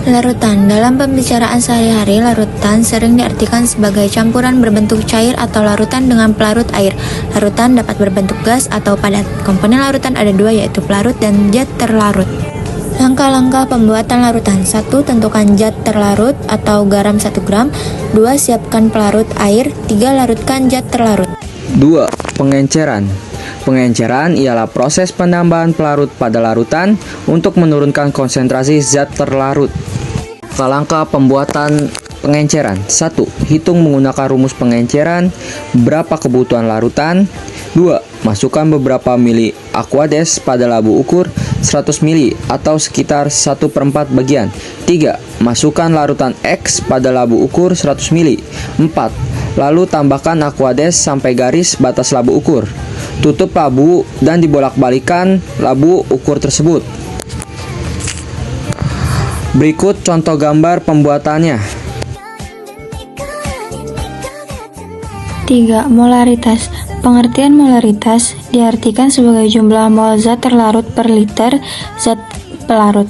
Larutan. Dalam pembicaraan sehari-hari, larutan sering diartikan sebagai campuran berbentuk cair atau larutan dengan pelarut air. Larutan dapat berbentuk gas atau padat. Komponen larutan ada dua, yaitu pelarut dan zat terlarut. Langkah-langkah pembuatan larutan. 1. Tentukan zat terlarut atau garam 1 gram. 2. Siapkan pelarut air. 3. Larutkan zat terlarut. 2. Pengenceran. Pengenceran ialah proses penambahan pelarut pada larutan untuk menurunkan konsentrasi zat terlarut. Langkah pembuatan pengenceran. 1. Hitung menggunakan rumus pengenceran berapa kebutuhan larutan. 2. Masukkan beberapa mili Aquades pada labu ukur 100 mili atau sekitar 1/4 bagian. 3. Masukkan larutan X pada labu ukur 100 mili. 4. Lalu tambahkan Aquades sampai garis batas labu ukur. Tutup labu dan dibolak-balikan labu ukur tersebut. Berikut contoh gambar pembuatannya. 3. Molaritas. Pengertian molaritas diartikan sebagai jumlah mol zat terlarut per liter zat pelarut.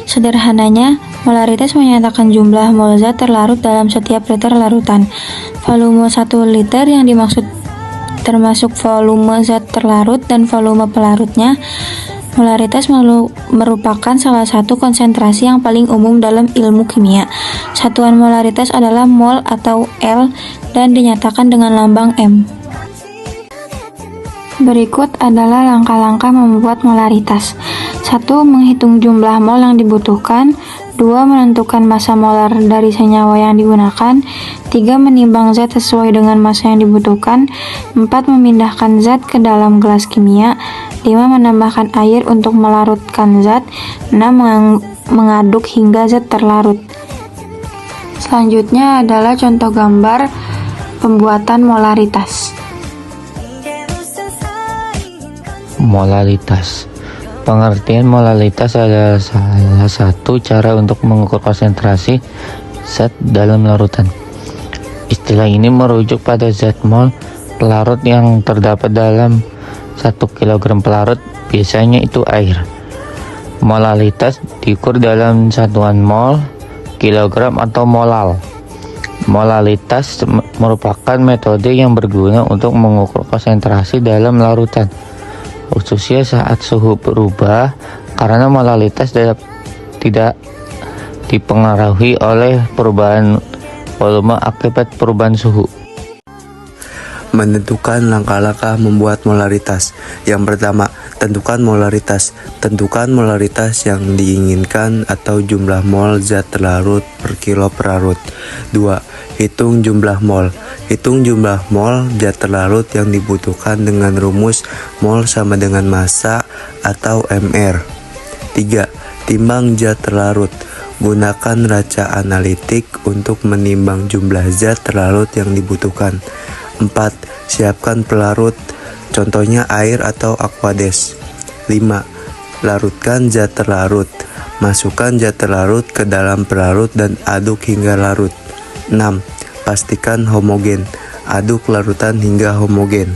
Sederhananya, molaritas menyatakan jumlah mol zat terlarut dalam setiap liter larutan. Volume 1 liter yang dimaksud termasuk volume zat terlarut dan volume pelarutnya. Molaritas merupakan salah satu konsentrasi yang paling umum dalam ilmu kimia. Satuan molaritas adalah mol atau L dan dinyatakan dengan lambang M. Berikut adalah langkah-langkah membuat molaritas. 1. Menghitung jumlah mol yang dibutuhkan. 2. Menentukan massa molar dari senyawa yang digunakan. 3. Menimbang zat sesuai dengan massa yang dibutuhkan. 4. Memindahkan zat ke dalam gelas kimia. 5. Menambahkan air untuk melarutkan zat. 6. Mengaduk hingga zat terlarut. Selanjutnya adalah contoh gambar pembuatan molaritas. Molalitas. Pengertian molalitas adalah salah satu cara untuk mengukur konsentrasi zat dalam larutan. Istilah ini merujuk pada zat mol pelarut yang terdapat dalam 1 kg pelarut, biasanya itu air. Molalitas diukur dalam satuan mol, kilogram atau molal. Molalitas merupakan metode yang berguna untuk mengukur konsentrasi dalam larutan, khususnya saat suhu berubah, karena molalitas tidak dipengaruhi oleh perubahan volume akibat perubahan suhu. Menentukan langkah-langkah membuat molaritas. Yang pertama, tentukan molaritas. Tentukan molaritas yang diinginkan atau jumlah mol zat terlarut per kilo pelarut. 2. Hitung jumlah mol. Hitung jumlah mol zat terlarut yang dibutuhkan dengan rumus mol sama dengan massa atau mR. 3. Timbang zat terlarut. Gunakan raca analitik untuk menimbang jumlah zat terlarut yang dibutuhkan. 4. Siapkan pelarut, contohnya air atau Aquades. 5. Larutkan zat terlarut. Masukkan zat terlarut ke dalam pelarut dan aduk hingga larut. 6. Pastikan homogen. Aduk larutan hingga homogen.